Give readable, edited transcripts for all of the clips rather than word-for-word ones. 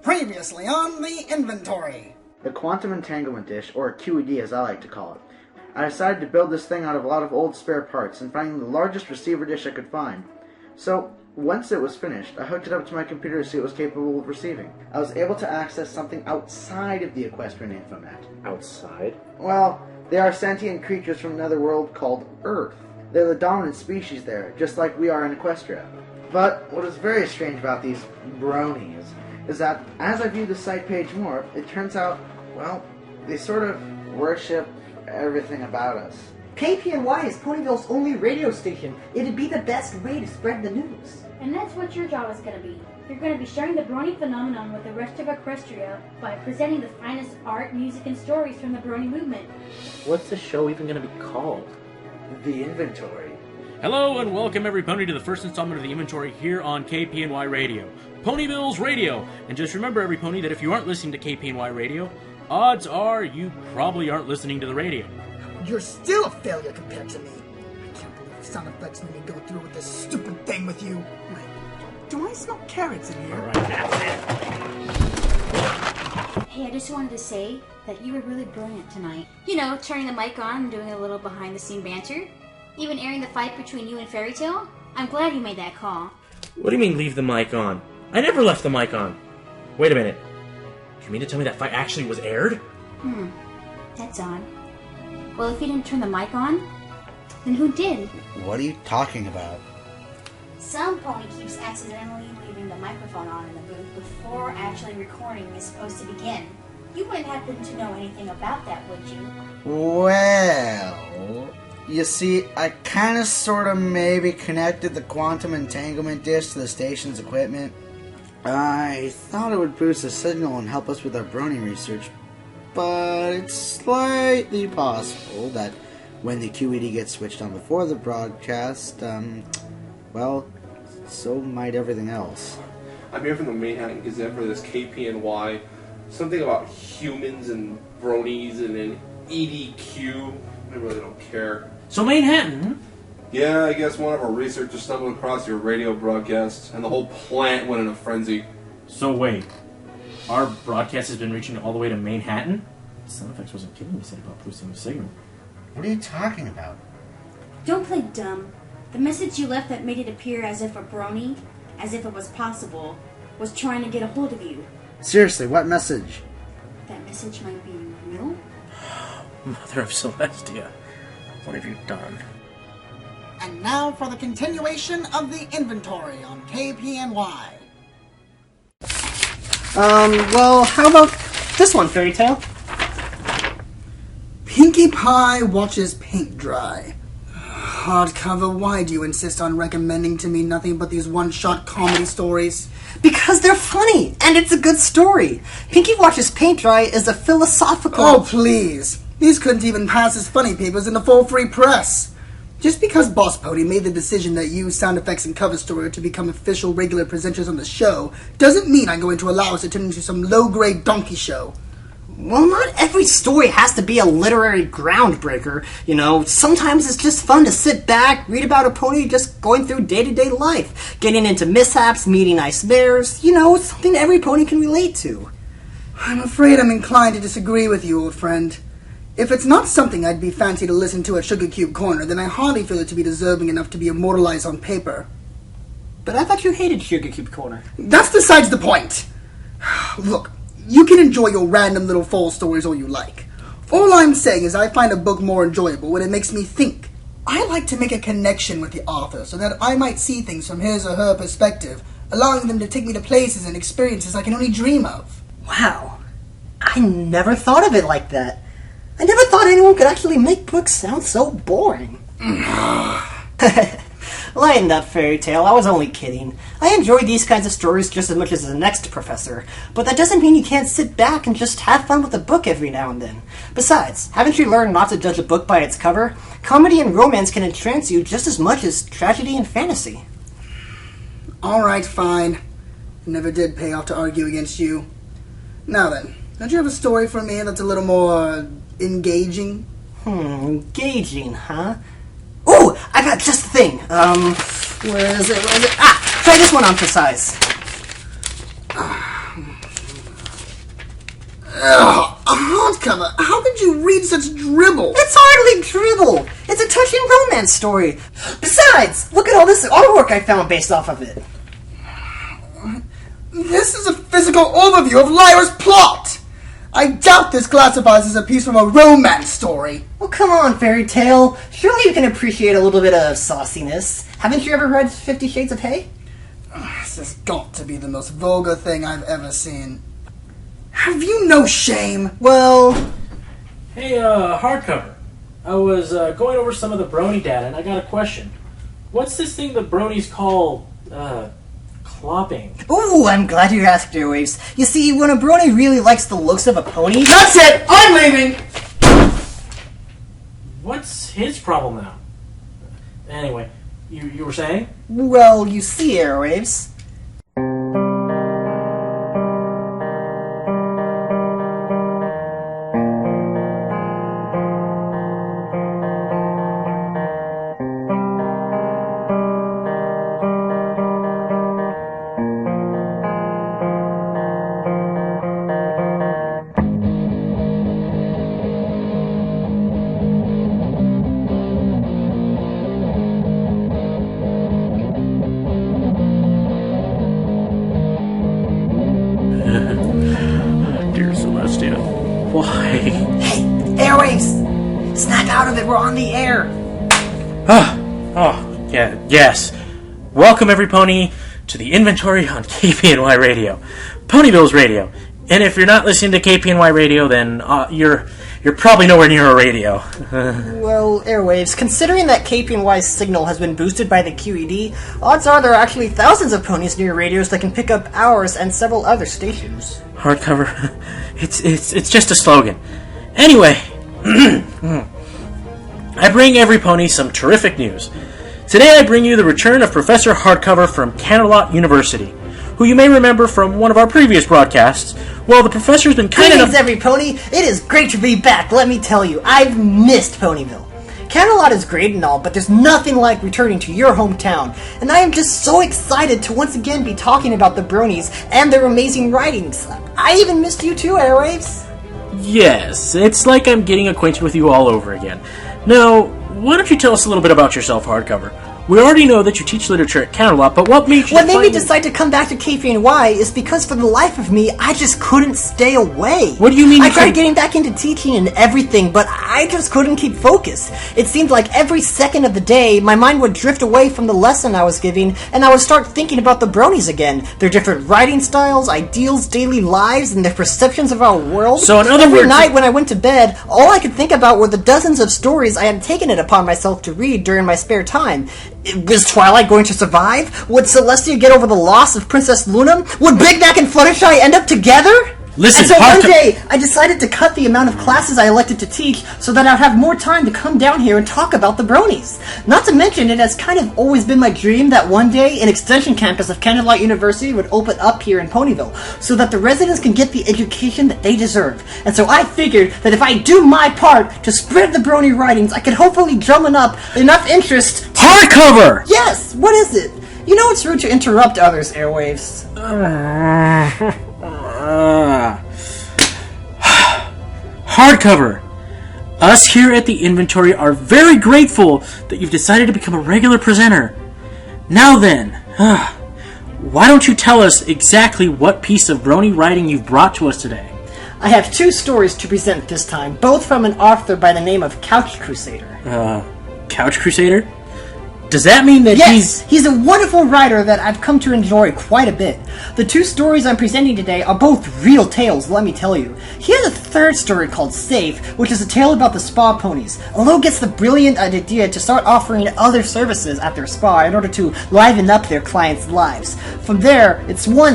Previously on the inventory. The Quantum Entanglement Dish, or QED as I like to call it. I decided to build this thing out of a lot of old spare parts and finding the largest receiver dish I could find. So, once it was finished, I hooked it up to my computer to see what it was capable of receiving. I was able to access something outside of the Equestrian Infonet. Outside? Well, they are sentient creatures from another world called Earth. They're the dominant species there, just like we are in Equestria. But what is very strange about these Bronies is that as I view the site page more, it turns out, well, they sort of worship everything about us. KPNY is Ponyville's only radio station. It'd be the best way to spread the news. And that's what your job is going to be. You're going to be sharing the Brony phenomenon with the rest of Equestria by presenting the finest art, music, and stories from the Brony movement. What's the show even going to be called? The Inventory. Hello and welcome every pony to the first installment of the inventory here on KPNY Radio. Ponyville's Radio! And just remember every pony that if you aren't listening to KPNY Radio, odds are you probably aren't listening to the radio. You're still a failure compared to me. I can't believe the sound effects made me go through with this stupid thing with you. Wait, do I smell carrots in here? Alright, that's it. Hey, I just wanted to say that you were really brilliant tonight. You know, turning the mic on and doing a little behind-the-scene banter. Even airing the fight between you and Fairy Tale. I'm glad you made that call. What do you mean leave the mic on? I never left the mic on. Wait a minute. You mean to tell me that fight actually was aired? That's odd. Well, if you didn't turn the mic on, then who did? What are you talking about? Some pony keeps accidentally leaving the microphone on in the booth before actually recording is supposed to begin. You wouldn't happen to know anything about that, would you? Well, you see, I kinda sorta maybe connected the Quantum Entanglement Dish to the station's equipment. I thought it would boost the signal and help us with our Brony research, but it's slightly possible that when the QED gets switched on before the broadcast, well, so might everything else. I'm here from the Manhattan Gazette for this KPNY. Something about humans and bronies and an EDQ. I really don't care. So Manhattan? Yeah, I guess one of our researchers stumbled across your radio broadcast, and the whole plant went in a frenzy. So wait, our broadcast has been reaching all the way to Manhattan? Sound effects wasn't kidding when he said about boosting the signal. What are you talking about? Don't play dumb. The message you left that made it appear as if a Brony, as if it was possible, was trying to get a hold of you. Seriously, what message? That message might be real? Mother of Celestia, what have you done? And now for the continuation of the inventory on KPNY. Well, how about this one, Fairy Tale? Pinkie Pie watches paint dry. Hardcover, why do you insist on recommending to me nothing but these one-shot comedy stories? Because they're funny, and it's a good story. Pinkie Watches Paint Dry is a philosophical... Oh, please. These couldn't even pass as funny papers in the full free press. Just because Boss Pony made the decision that you, sound effects, and cover story are to become official regular presenters on the show, doesn't mean I'm going to allow us to turn into some low-grade donkey show. Well, not every story has to be a literary groundbreaker. You know, sometimes it's just fun to sit back, read about a pony just going through day-to-day life, getting into mishaps, meeting nice bears. You know, it's something every pony can relate to. I'm afraid I'm inclined to disagree with you, old friend. If it's not something I'd be fancy to listen to at Sugar Cube Corner, then I hardly feel it to be deserving enough to be immortalized on paper. But I thought you hated Sugar Cube Corner. That's besides the point. Look, you can enjoy your random little fall stories all you like. All I'm saying is I find a book more enjoyable when it makes me think. I like to make a connection with the author so that I might see things from his or her perspective, allowing them to take me to places and experiences I can only dream of. Wow. I never thought of it like that. I never thought anyone could actually make books sound so boring. Lighten up, Fairy Tale. I was only kidding. I enjoy these kinds of stories just as much as the next professor, but that doesn't mean you can't sit back and just have fun with a book every now and then. Besides, haven't you learned not to judge a book by its cover? Comedy and romance can entrance you just as much as tragedy and fantasy. Alright, fine. Never did pay off to argue against you. Now then, don't you have a story for me that's a little more engaging? Engaging, huh? Ooh, I got just the thing. Where is it? Ah, try this one on for size. Hardcover, how could you read such dribble? It's hardly dribble. It's a touching romance story. Besides, look at all this artwork I found based off of it. This is a physical overview of Lyra's plot. I doubt this classifies as a piece from a romance story. Well, come on, Fairy Tale. Surely you can appreciate a little bit of sauciness. Haven't you ever read 50 Shades of Hay? This has got to be the most vulgar thing I've ever seen. Have you no shame? Well... Hey, Hardcover. I was going over some of the Brony data, and I got a question. What's this thing the Bronies call, clopping? Ooh, I'm glad you asked, Airwaves. You see, when a Brony really likes the looks of a pony... That's it! I'm leaving! What's his problem now? Anyway, you were saying? Well, you see, Airwaves... Why? Hey, Airwaves! Snap out of it, we're on the air! Yes. Welcome, every pony, to the inventory on KPNY Radio. Ponyville's Radio. And if you're not listening to KPNY Radio, then you're probably nowhere near a radio. Well, Airwaves, considering that KPNY's signal has been boosted by the QED, odds are there are actually thousands of ponies near radios that can pick up ours and several other stations. Hardcover, it's just a slogan. Anyway, I bring every pony some terrific news. Today I bring you the return of Professor Hardcover from Canterlot University, who you may remember from one of our previous broadcasts. Well, the professor's been kind enough... Greetings, every pony! It is great to be back, let me tell you. I've missed Ponyville. Canterlot is great and all, but there's nothing like returning to your hometown. And I am just so excited to once again be talking about the Bronies and their amazing writings. I even missed you too, Airwaves. Yes, it's like I'm getting acquainted with you all over again. Now, why don't you tell us a little bit about yourself, Hardcover? We already know that you teach literature at Canterlot, but what made you... What made me decide to come back to KPNY is because for the life of me, I just couldn't stay away. What do you mean I tried getting back into teaching and everything, but I just couldn't keep focused. It seemed like every second of the day, my mind would drift away from the lesson I was giving, and I would start thinking about the Bronies again. Their different writing styles, ideals, daily lives, and their perceptions of our world. So in other Every words... night when I went to bed, all I could think about were the dozens of stories I had taken it upon myself to read during my spare time. Was Twilight going to survive? Would Celestia get over the loss of Princess Luna? Would Big Mac and Fluttershy end up together? Listen, and so one day, I decided to cut the amount of classes I elected to teach so that I'd have more time to come down here and talk about the Bronies. Not to mention, it has kind of always been my dream that one day an extension campus of Canterlot University would open up here in Ponyville so that the residents can get the education that they deserve. And so I figured that if I do my part to spread the Brony writings, I could hopefully drum up enough interest... Hardcover! Yes! What is it? You know it's rude to interrupt others, Airwaves. Hardcover! Us here at the inventory are very grateful that you've decided to become a regular presenter. Now then, why don't you tell us exactly what piece of Brony writing you've brought to us today? I have two stories to present this time, both from an author by the name of Couch Crusader. Couch Crusader? Does that mean that he's a wonderful writer that I've come to enjoy quite a bit. The two stories I'm presenting today are both real tales, let me tell you. He has a third story called Safe, which is a tale about the spa ponies. Lo gets the brilliant idea to start offering other services at their spa in order to liven up their clients' lives. From there, it's one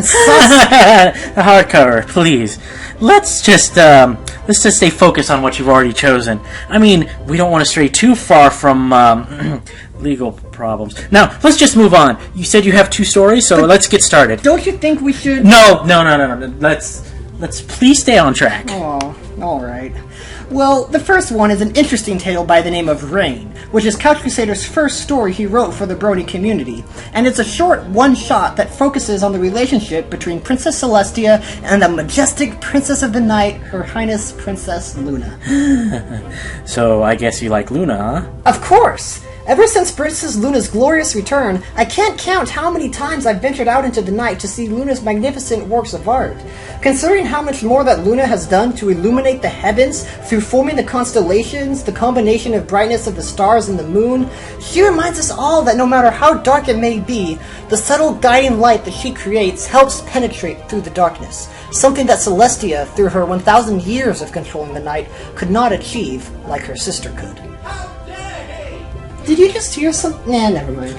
Hardcover, please. Let's just stay focused on what you've already chosen. I mean, we don't want to stray too far from legal problems. Now, let's just move on. You said you have two stories, so let's get started. Don't you think we should... No. Let's please stay on track. Oh, alright. Well, the first one is an interesting tale by the name of Rain, which is Couch Crusader's first story he wrote for the Brony community, and it's a short one-shot that focuses on the relationship between Princess Celestia and the majestic Princess of the Night, Her Highness Princess Luna. So I guess you like Luna, huh? Of course! Ever since Princess Luna's glorious return, I can't count how many times I've ventured out into the night to see Luna's magnificent works of art. Considering how much more that Luna has done to illuminate the heavens through forming the constellations, the combination of brightness of the stars and the moon, she reminds us all that no matter how dark it may be, the subtle guiding light that she creates helps penetrate through the darkness, something that Celestia, through her 1,000 years of controlling the night, could not achieve like her sister could. Did you just hear something? Nah, never mind.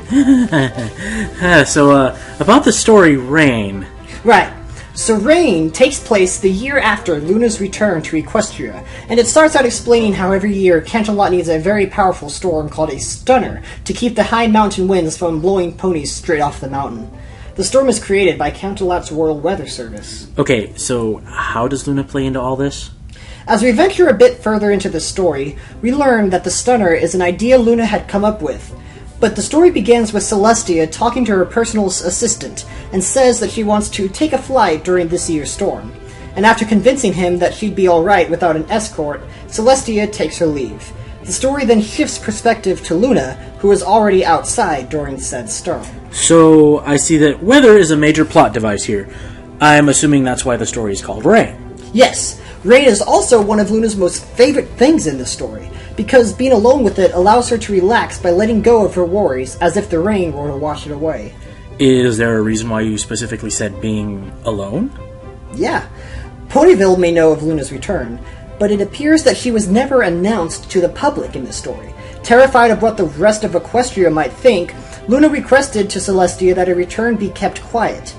So, about the story Rain. Right. So Rain takes place the year after Luna's return to Equestria, and it starts out explaining how every year Canterlot needs a very powerful storm called a stunner to keep the high mountain winds from blowing ponies straight off the mountain. The storm is created by Canterlot's Royal Weather Service. Okay, so how does Luna play into all this? As we venture a bit further into the story, we learn that the stunner is an idea Luna had come up with. But the story begins with Celestia talking to her personal assistant and says that she wants to take a flight during this year's storm. And after convincing him that she'd be alright without an escort, Celestia takes her leave. The story then shifts perspective to Luna, who is already outside during said storm. So I see that weather is a major plot device here. I'm assuming that's why the story is called Rain. Yes. Rain is also one of Luna's most favorite things in the story, because being alone with it allows her to relax by letting go of her worries, as if the rain were to wash it away. Is there a reason why you specifically said being alone? Yeah. Ponyville may know of Luna's return, but it appears that she was never announced to the public in the story. Terrified of what the rest of Equestria might think, Luna requested to Celestia that her return be kept quiet.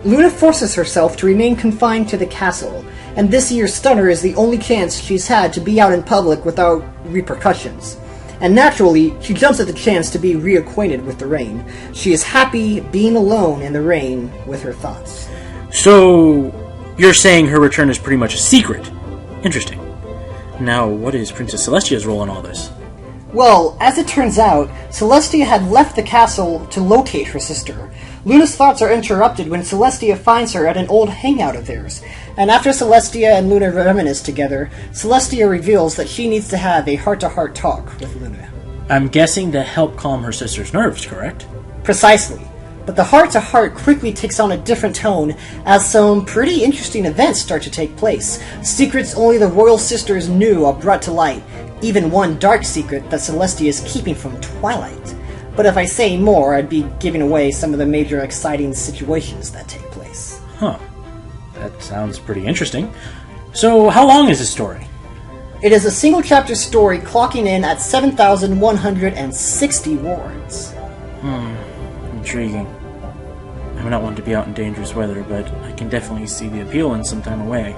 Luna forces herself to remain confined to the castle, and this year's stunner is the only chance she's had to be out in public without repercussions. And naturally, she jumps at the chance to be reacquainted with the rain. She is happy being alone in the rain with her thoughts. So, you're saying her return is pretty much a secret. Interesting. Now, what is Princess Celestia's role in all this? Well, as it turns out, Celestia had left the castle to locate her sister. Luna's thoughts are interrupted when Celestia finds her at an old hangout of theirs, and after Celestia and Luna reminisce together, Celestia reveals that she needs to have a heart-to-heart talk with Luna. I'm guessing to help calm her sister's nerves, correct? Precisely. But the heart-to-heart quickly takes on a different tone as some pretty interesting events start to take place. Secrets only the royal sisters knew are brought to light, even one dark secret that Celestia is keeping from Twilight. But if I say more, I'd be giving away some of the major exciting situations that take place. Huh. That sounds pretty interesting. So, how long is this story? It is a single-chapter story clocking in at 7,160 words. Intriguing. I'm not one to be out in dangerous weather, but I can definitely see the appeal in some time away.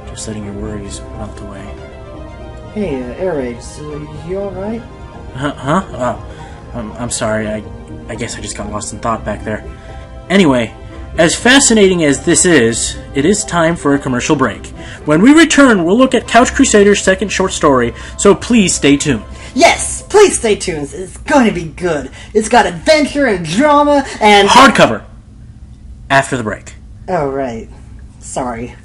Just letting your worries melt away. Hey, Air Raids, you alright? Huh? I'm sorry, I guess I just got lost in thought back there. Anyway, as fascinating as this is, it is time for a commercial break. When we return, we'll look at Couch Crusader's second short story, so please stay tuned. Yes, please stay tuned. It's going to be good. It's got adventure and drama and... Hardcover! After the break. Oh, right. Sorry.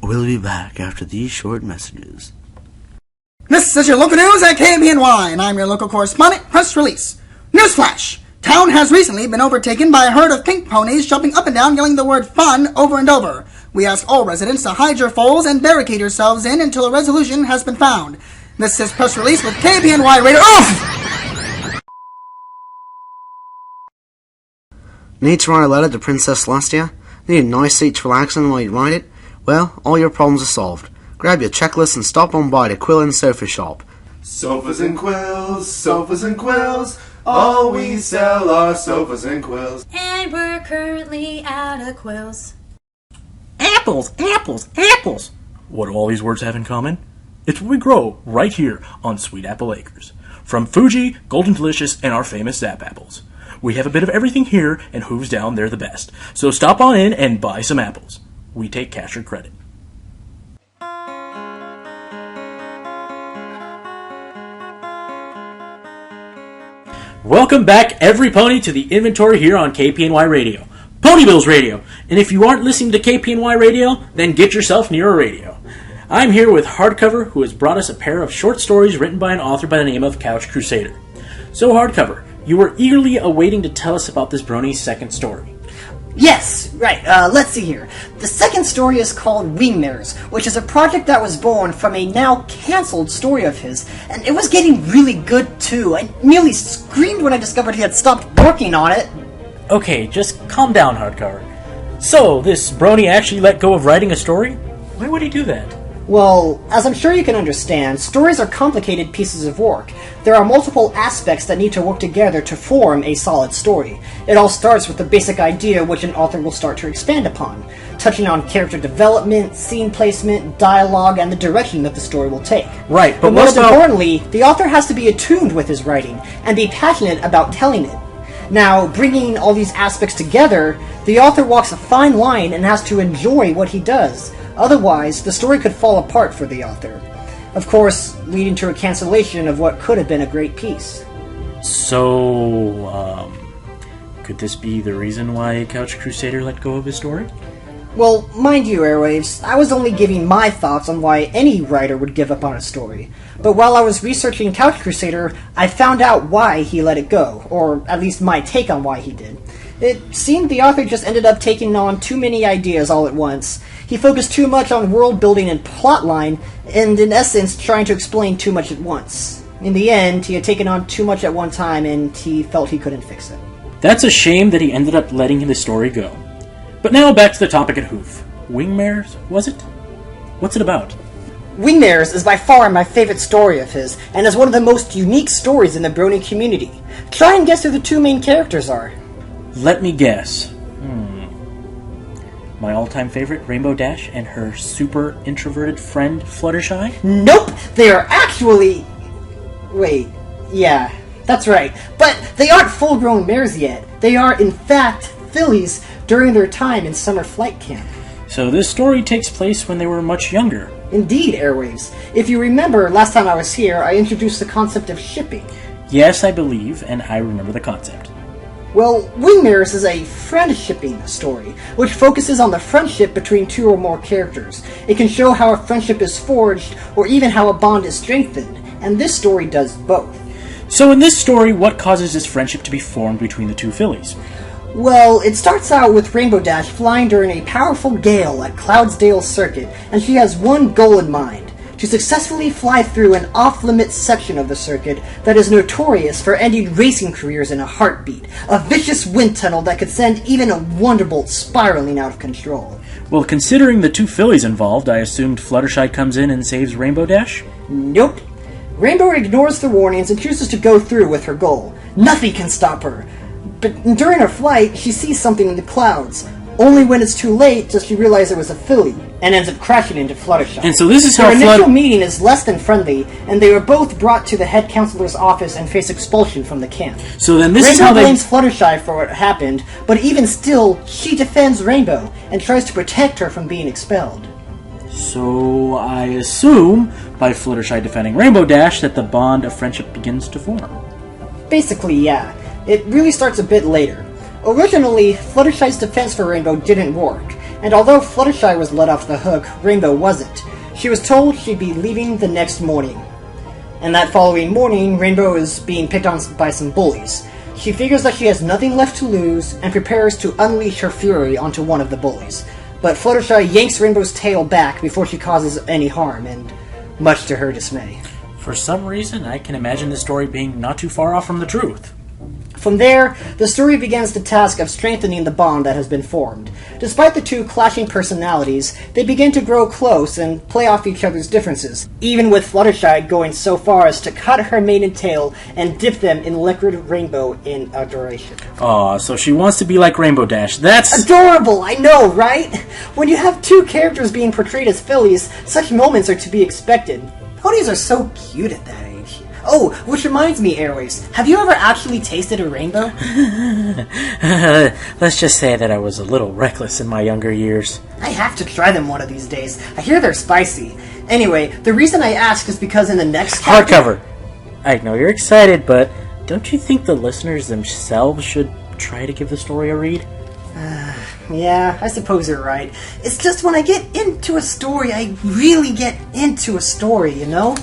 We'll be back after these short messages. This is your local news at KPNY, and I'm your local correspondent, Press Release. Newsflash! Town has recently been overtaken by a herd of pink ponies jumping up and down yelling the word fun over and over. We ask all residents to hide your foals and barricade yourselves in until a resolution has been found. This is Press Release with KPNY Radio. Oof! Need to write a letter to Princess Celestia? Need a nice seat to relax in while you write it? Well, all your problems are solved. Grab your checklist and stop on by the Quill and Sofa Shop. Sofas and quills, all we sell are sofas and quills. And we're currently out of quills. Apples, apples, apples! What do all these words have in common? It's what we grow right here on Sweet Apple Acres. From Fuji, Golden Delicious, and our famous Zap Apples. We have a bit of everything here, and who's down, they're the best. So stop on in and buy some apples. We take cash or credit. Welcome back, every pony, to the inventory here on KPNY Radio. Pony Bills Radio! And if you aren't listening to KPNY Radio, then get yourself near a radio. I'm here with Hardcover, who has brought us a pair of short stories written by an author by the name of Couch Crusader. So, Hardcover, you were eagerly awaiting to tell us about this Brony's second story. Yes, right, let's see here. The second story is called Wingmares, which is a project that was born from a now cancelled story of his, and it was getting really good too. I nearly screamed when I discovered he had stopped working on it. Okay, just calm down, Hardcover. So, this Brony actually let go of writing a story? Why would he do that? Well, as I'm sure you can understand, stories are complicated pieces of work. There are multiple aspects that need to work together to form a solid story. It all starts with the basic idea which an author will start to expand upon, touching on character development, scene placement, dialogue, and the direction that the story will take. Right, but most importantly, the author has to be attuned with his writing and be passionate about telling it. Now, bringing all these aspects together, the author walks a fine line and has to enjoy what he does. Otherwise, the story could fall apart for the author. Of course, leading to a cancellation of what could have been a great piece. So, could this be the reason why Couch Crusader let go of his story? Well, mind you, Airwaves, I was only giving my thoughts on why any writer would give up on a story. But while I was researching Couch Crusader, I found out why he let it go, or at least my take on why he did. It seemed the author just ended up taking on too many ideas all at once. He focused too much on world building and plotline, and in essence trying to explain too much at once. In the end, he had taken on too much at one time, and he felt he couldn't fix it. That's a shame that he ended up letting the story go. But now back to the topic at hoof. Wingmares, was it? What's it about? Wingmares is by far my favorite story of his, and is one of the most unique stories in the Brony community. Try and guess who the two main characters are. Let me guess. My all-time favorite, Rainbow Dash, and her super introverted friend, Fluttershy? Nope! They are actually... Wait, yeah, that's right. But they aren't full-grown mares yet. They are, in fact, fillies during their time in summer flight camp. So this story takes place when they were much younger. Indeed, Airwaves. If you remember, last time I was here, I introduced the concept of shipping. Yes, I believe, and I remember the concept. Well, Wingmares is a friendshipping story, which focuses on the friendship between two or more characters. It can show how a friendship is forged, or even how a bond is strengthened, and this story does both. So in this story, what causes this friendship to be formed between the two fillies? Well, it starts out with Rainbow Dash flying during a powerful gale at Cloudsdale Circuit, and she has one goal in mind: to successfully fly through an off-limits section of the circuit that is notorious for ending racing careers in a heartbeat, a vicious wind tunnel that could send even a Wonderbolt spiraling out of control. Well, considering the two fillies involved, I assumed Fluttershy comes in and saves Rainbow Dash? Nope. Rainbow ignores the warnings and chooses to go through with her goal. Nothing can stop her. But during her flight, she sees something in the clouds. Only when it's too late does she realize it was a filly, and ends up crashing into Fluttershy. And so this is how Their initial meeting is less than friendly, and they are both brought to the head counselor's office and face expulsion from the camp. So then this Rainbow is how they blames Fluttershy for what happened, but even still, she defends Rainbow and tries to protect her from being expelled. So I assume, by Fluttershy defending Rainbow Dash, that the bond of friendship begins to form. Basically, yeah. It really starts a bit later. Originally, Fluttershy's defense for Rainbow didn't work, and although Fluttershy was let off the hook, Rainbow wasn't. She was told she'd be leaving the next morning. And that following morning, Rainbow is being picked on by some bullies. She figures that she has nothing left to lose, and prepares to unleash her fury onto one of the bullies. But Fluttershy yanks Rainbow's tail back before she causes any harm, and much to her dismay. For some reason, I can imagine this story being not too far off from the truth. From there, the story begins the task of strengthening the bond that has been formed. Despite the two clashing personalities, they begin to grow close and play off each other's differences, even with Fluttershy going so far as to cut her mane and tail and dip them in liquid rainbow in adoration. Aw, so she wants to be like Rainbow Dash. That's adorable, I know, right? When you have two characters being portrayed as fillies, such moments are to be expected. Ponies are so cute at that age. Oh, which reminds me, Airwaves, have you ever actually tasted a rainbow? Let's just say that I was a little reckless in my younger years. I have to try them one of these days. I hear they're spicy. Anyway, the reason I ask is because in the next hardcover. I know you're excited, but don't you think the listeners themselves should try to give the story a read? Yeah, I suppose you're right. It's just when I get into a story, I really get into a story, you know?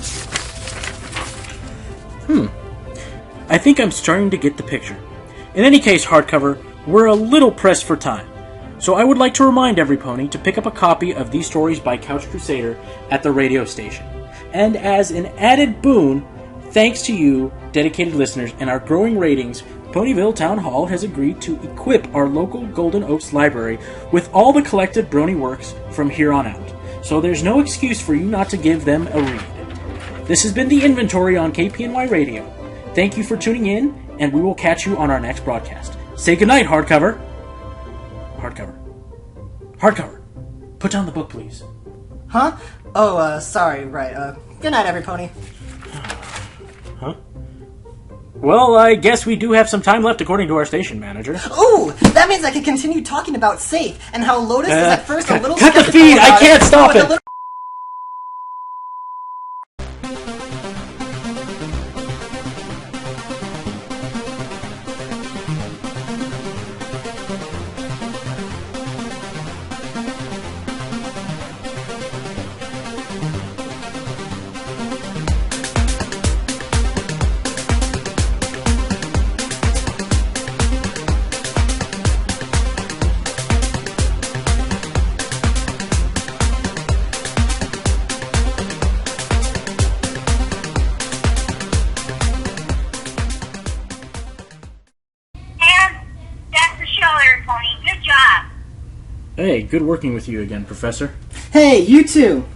I think I'm starting to get the picture. In any case, hardcover, we're a little pressed for time. So I would like to remind every pony to pick up a copy of these stories by Couch Crusader at the radio station. And as an added boon, thanks to you, dedicated listeners, and our growing ratings, Ponyville Town Hall has agreed to equip our local Golden Oaks library with all the collected Brony works from here on out. So there's no excuse for you not to give them a read. This has been the inventory on KPNY Radio. Thank you for tuning in, and we will catch you on our next broadcast. Say goodnight, hardcover. Hardcover. Put down the book, please. Huh? Oh, sorry, right. Good night, every pony. Huh? Well, I guess we do have some time left according to our station manager. Ooh, that means I can continue talking about Safe, and how Lotus is at first a little cut the skeptical feed! about I can't stop it! Hey, good working with you again, Professor. Hey, you too.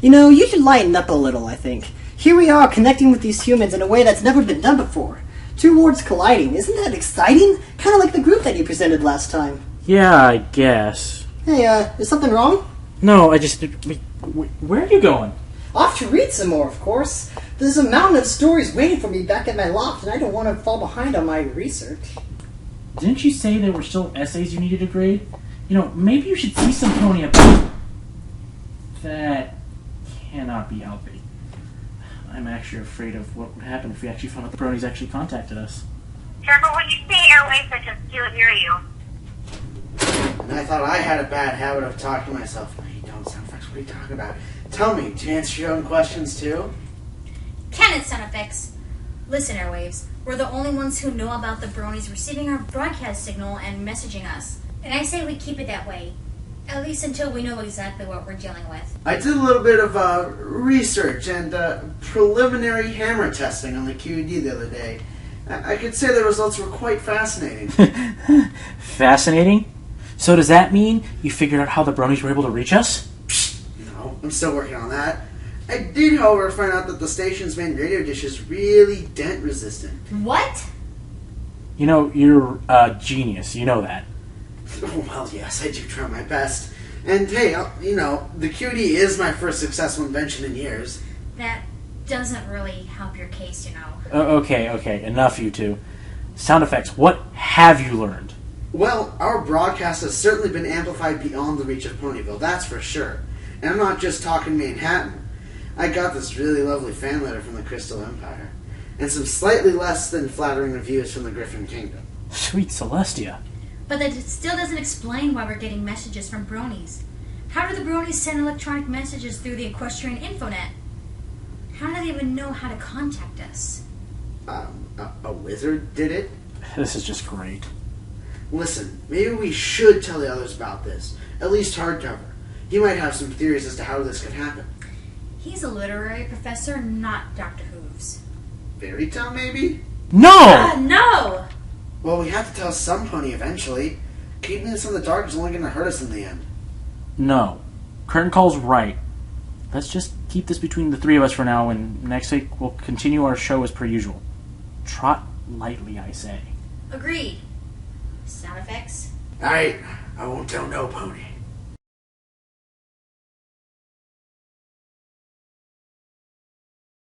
You know, you should lighten up a little, I think. Here we are connecting with these humans in a way that's never been done before. Two worlds colliding. Isn't that exciting? Kind of like the group that you presented last time. Yeah, I guess. Hey, is something wrong? No, I just... Where are you going? Off to read some more, of course. There's a mountain of stories waiting for me back at my loft, and I don't want to fall behind on my research. Didn't you say there were still essays you needed to grade? You know, maybe you should see some Pony about... That cannot be healthy. I'm actually afraid of what would happen if we actually found out the Bronies actually contacted us. Careful what you say, airways such as can't hear you. And I thought I had a bad habit of talking to myself. No, you don't, sound effects. What are you talking about? Tell me, do you answer your own questions too? Canon sound effects. Listen, airwaves. We're the only ones who know about the Bronies receiving our broadcast signal and messaging us. And I say we keep it that way. At least until we know exactly what we're dealing with. I did a little bit of research and preliminary hammer testing on the QED the other day. I could say the results were quite fascinating. Fascinating? So does that mean you figured out how the Bronies were able to reach us? No, I'm still working on that. I did, however, find out that the station's main radio dish is really dent resistant. What? You know, you're a genius. You know that. Oh, well, yes, I do try my best. And hey, you know, the QD is my first successful invention in years. That doesn't really help your case, you know. Okay, enough you two. Sound effects, what have you learned? Well, our broadcast has certainly been amplified beyond the reach of Ponyville, that's for sure. And I'm not just talking Manhattan. I got this really lovely fan letter from the Crystal Empire. And some slightly less than flattering reviews from the Griffin Kingdom. Sweet Celestia. But that still doesn't explain why we're getting messages from Bronies. How do the Bronies send electronic messages through the Equestrian Infonet? How do they even know how to contact us? A wizard did it? This is just great. Listen, maybe we should tell the others about this. At least Hardcover. He might have some theories as to how this could happen. He's a literary professor, not Dr. Hooves. Fairy tale, maybe? No! No! Well, we have to tell some pony eventually. Keeping this in the dark is only going to hurt us in the end. No. Curtain Call's right. Let's just keep this between the three of us for now, and next week we'll continue our show as per usual. Trot lightly, I say. Agreed. Sound effects? Alright, I won't tell no pony.